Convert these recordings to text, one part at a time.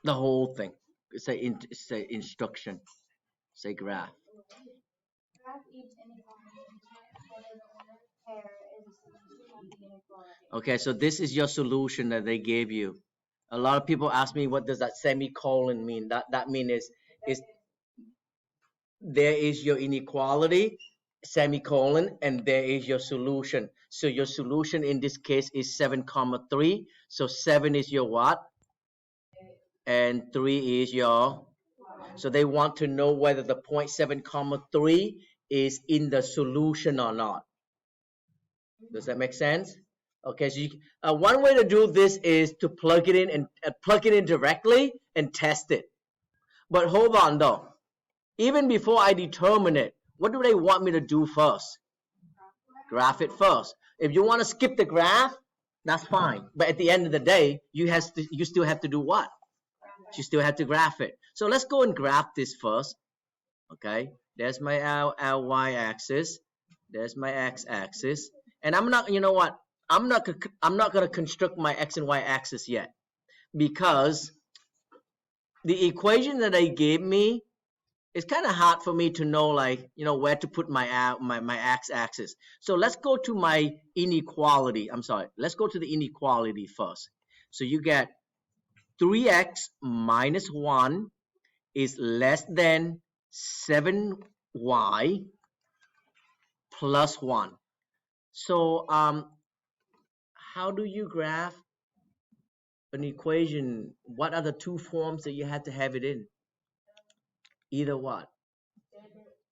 The whole thing. It's a instruction. Say graph. Graph each inequality and check whether the ordered pair is a solution of the inequality. Okay, so this is your solution that they gave you. A lot of people ask me, what does that semicolon mean? That mean is there is your inequality, semicolon, and there is your solution. So your solution in this case is 7 comma 3. So 7 is your what? And 3 is your. So they want to know whether the point 7 comma 3 is in the solution or not. Does that make sense? Okay, so one way to do this is to plug it in and plug it in directly and test it. But hold on though. Even before I determine it, what do they want me to do first? Graph it first. If you want to skip the graph, that's fine. But at the end of the day, you still have to do what? You still have to graph it. So let's go and graph this first. Okay, there's my y axis. There's my x-axis. And I'm not, you know what? I'm not going to construct my x and y axis yet, because the equation that they gave me, it's kind of hard for me to know, like, you know, where to put my x-axis. So let's go to my inequality. I'm sorry. Let's go to the inequality first. So you get 3x minus 1 is less than 7y plus 1. So how do you graph an equation? What are the two forms that you had to have it in? Either what?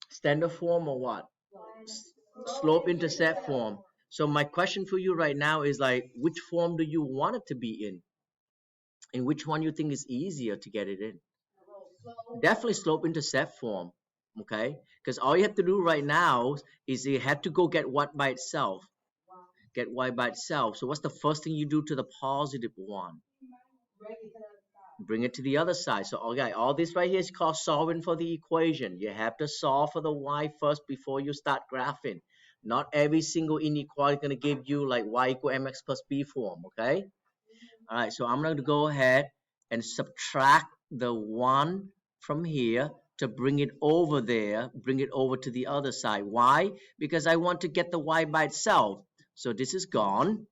Standard form or what? Slope intercept form. So my question for you right now is, like, which form do you want it to be in? And which one you think is easier to get it in? Definitely slope intercept form. Okay, because all you have to do right now is you have to go get what by itself. Get y by itself. So what's the first thing you do to the positive one? Bring it to the other side. So okay, all this right here is called solving for the equation. You have to solve for the y first before you start graphing. Not every single inequality is going to give you like y equal mx plus b form. Okay. All right. So I'm going to go ahead and subtract the 1 from here to bring it over there, bring it over to the other side. Why? Because I want to get the y by itself. So this is gone.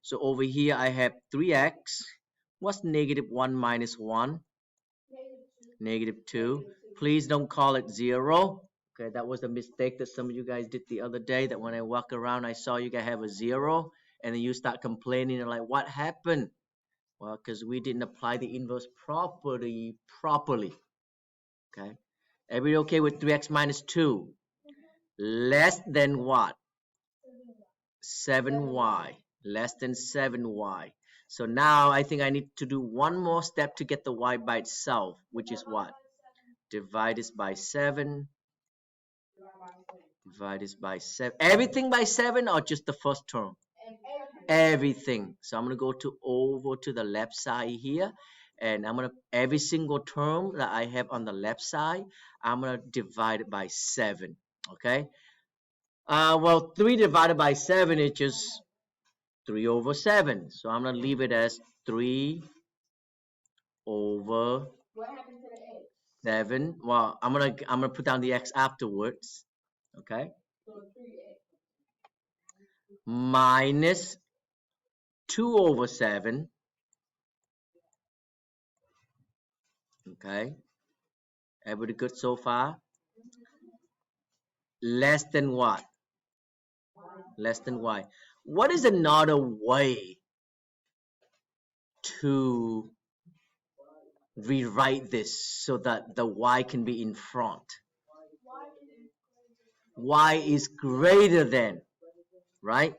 So over here I have 3x. What's negative 1 minus 1? Negative 2. Please don't call it 0. Okay, that was a mistake that some of you guys did the other day, that when I walk around I saw you guys have a 0, and then you start complaining and like, what happened? Well, because we didn't apply the inverse property properly. Okay. Everybody okay with 3x minus 2? Less than what? 7y. Less than 7y. So now I think I need to do one more step to get the y by itself, which is what? Divide this by 7. Divide this by 7. Everything by 7 or just the first term? Everything. So I'm going to go over to the left side here, and I'm going to, every single term that I have on the left side, I'm going to divide it by 7. Okay. Well, 3 divided by 7 is just 3 over 7. So I'm going to leave it as 3 over 7. Well, I'm gonna put down the x afterwards. Okay. Minus 2 over 7. Okay. Everybody good so far? Less than what? Less than y. What is another way to rewrite this so that the y can be in front? Y is greater than, right?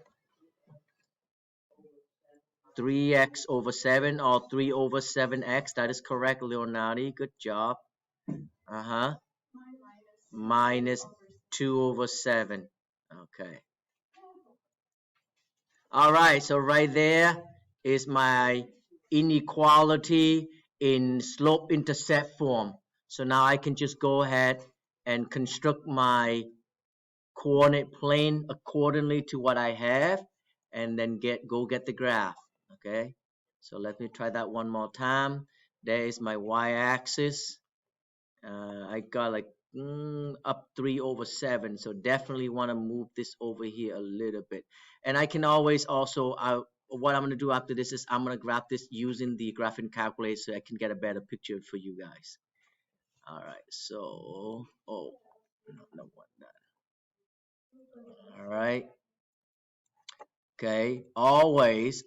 3x over 7 or 3 over 7x. That is correct, Leonardi. Good job. Minus 2 over 7. Okay. All right. So right there is my inequality in slope intercept form. So now I can just go ahead and construct my coordinate plane accordingly to what I have, and then go get the graph. Okay. So let me try that one more time. There is my y-axis. I got like up 3/7, so definitely want to move this over here a little bit. And I can always also, what I'm going to do after this is I'm going to graph this using the graphing calculator so I can get a better picture for you guys. All right, so, oh, no, what that. All right. Okay, always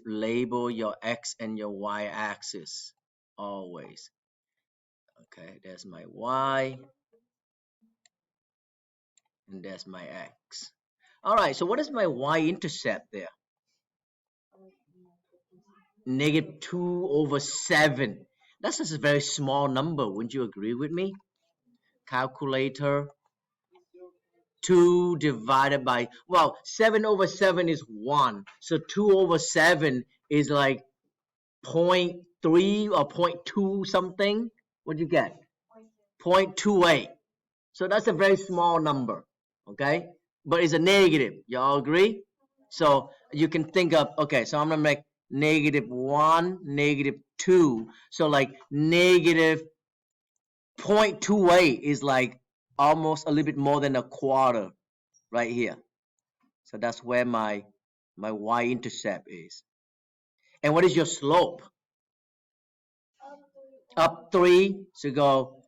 label your x and your y axis. Always. Okay, there's my y and there's my x. All right, so what is my y-intercept there? -2/7. That's just a very small number. Wouldn't you agree with me? Calculator. 2 divided by, well, 7/7 is 1. So 2/7 is like 0.3 or 0.2 something. What'd you get? 0.28. So that's a very small number. Okay? But it's a negative. Y'all agree? So you can think of, okay, so I'm going to make -1, -2. So like -0.28 is like almost a little bit more than a quarter right here. So that's where my y-intercept is. And what is your slope? Up 3. So go.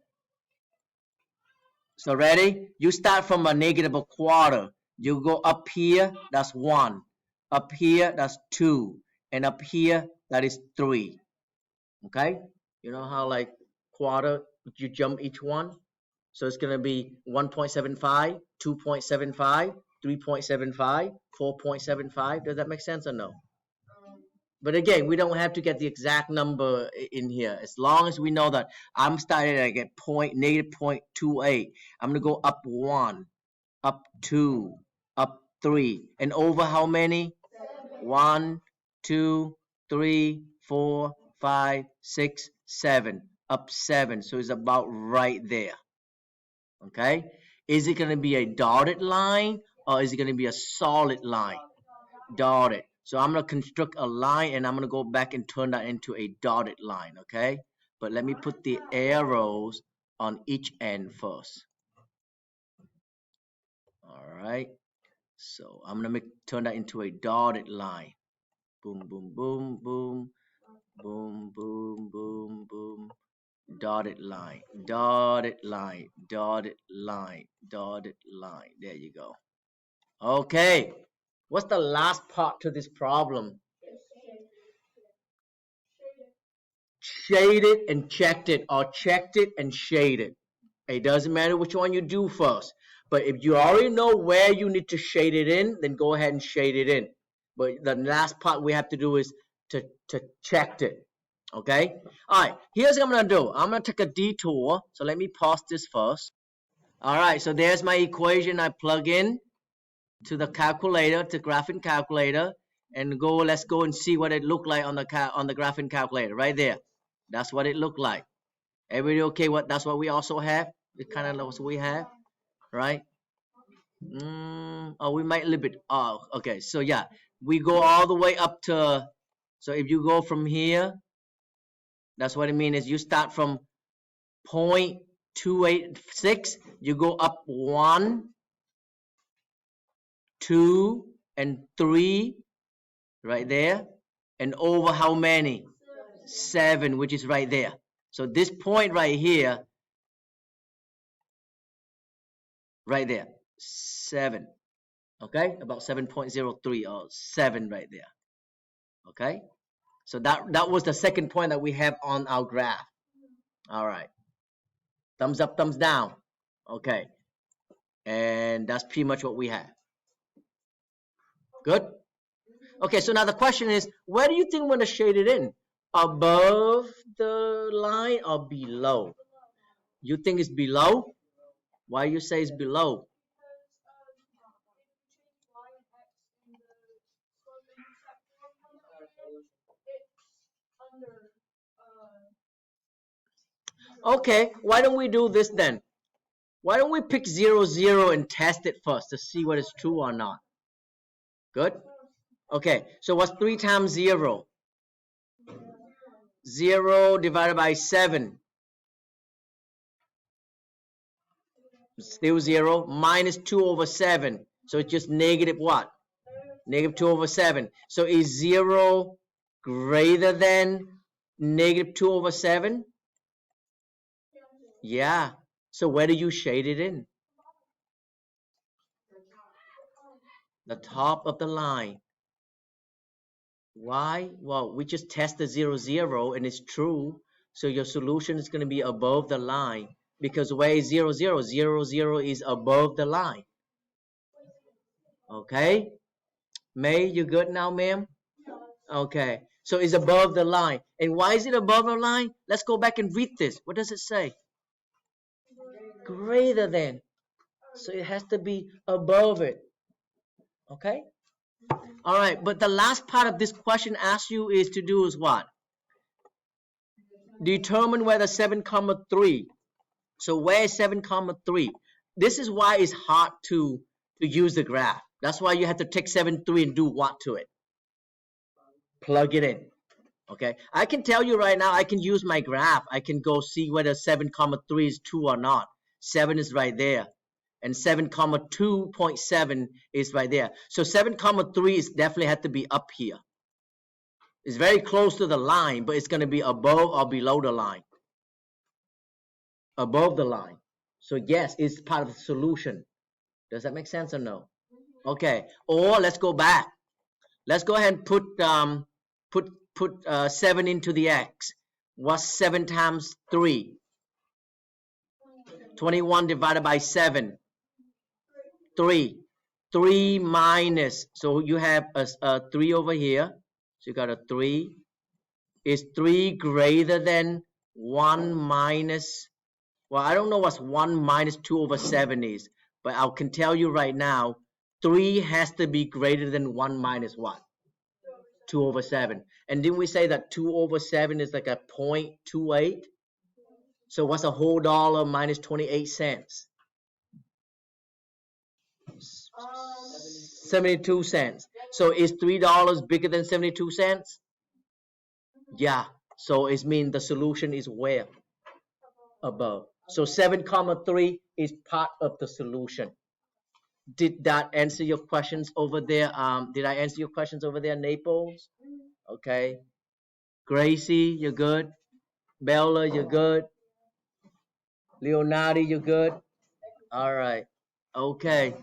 So ready? You start from a -1/4. You go up here, that's 1. Up here, that's 2. And up here, that is 3. Okay? You know how like quarter, you jump each one? So it's going to be 1.75, 2.75, 3.75, 4.75. Does that make sense or no? But again, we don't have to get the exact number in here. As long as we know that I'm starting at -0.28. I'm going to go up 1, up 2, up 3. And over how many? 1, 2, 3, 4, 5, 6, 7. Up 7. So it's about right there. Okay? Is it going to be a dotted line or is it going to be a solid line? Dotted. So I'm going to construct a line and I'm going to go back and turn that into a dotted line, okay? But let me put the arrows on each end first. All right. So I'm going to turn that into a dotted line. Boom, boom, boom, boom, boom, boom, boom, boom. Dotted line, dotted line, dotted line, dotted line. There you go. Okay. What's the last part to this problem? Shaded and checked it, or checked it and shaded. It doesn't matter which one you do first. But if you already know where you need to shade it in, then go ahead and shade it in. But the last part we have to do is to check it. Okay? Alright, here's what I'm going to do. I'm going to take a detour. So let me pause this first. Alright, so there's my equation I plug in to the calculator, to graphing calculator. And let's go and see what it looked like on the graphing calculator right there. That's what it looked like. Everybody okay? That's what we also have. It kind of what we have, right? Oh, we might a little bit. Oh, okay. So yeah, we go all the way up to. So if you go from here, that's what it means. Is you start from 0.286. You go up 1, 2, and 3, right there, and over how many? 7, which is right there. So this point right here, right there, 7. Okay, about 7.03 or 7 right there. Okay, so that was the second point that we have on our graph. All right, thumbs up, thumbs down. Okay, and that's pretty much what we have. Good. Okay, so now the question is, where do you think we're going to shade it in? Above the line or below? You think it's below? Why you say it's below? Okay, why don't we do this then? Why don't we pick 0, 0 and test it first to see what is true or not? Good? Okay, so what's 3 times 0? 0 divided by 7. Still 0. Minus 2 over 7. So it's just negative what? Negative 2 over 7. So is 0 greater than negative 2 over 7? Yeah. So where do you shade it in? The top of the line. Why? Well, we just tested 0, 0, and it's true. So your solution is going to be above the line. Because where is 0, 0? 0, 0 is above the line. Okay? May, you good now, ma'am? Okay. So it's above the line. And why is it above the line? Let's go back and read this. What does it say? Greater than. So it has to be above it. Okay? All right. But the last part of this question asks you is to do is what? Determine whether 7, 3. So where is 7, 3? This is why it's hard to use the graph. That's why you have to take 7, 3 and do what to it? Plug it in. Okay, I can tell you right now, I can use my graph. I can go see whether 7, 3 is true or not. 7 is right there. And 7, 2.7 is right there. So 7, 3 is definitely had to be up here. It's very close to the line, but it's going to be above or below the line. Above the line. So yes, it's part of the solution. Does that make sense or no? Okay. Or let's go back. Let's go ahead and put 7 into the x. What's 7 times 3? 21 divided by 7. 3. 3 minus. So you have a 3 over here. So you got a 3. Is 3 greater than 1 minus? Well, I don't know what 1 minus 2 over 7 is. But I can tell you right now, 3 has to be greater than 1 minus what? 2 over 7. And didn't we say that 2 over 7 is like a 0.28? So what's a whole dollar minus 28 cents? 72 cents. So is $3 bigger than 72 cents? Yeah. So it means the solution is where? Above. So 7, 3 is part of the solution. Did that answer your questions over there? Did I answer your questions over there, Naples? Okay. Gracie, you're good. Bella, you're good. Leonardo, you're good. All right. Okay.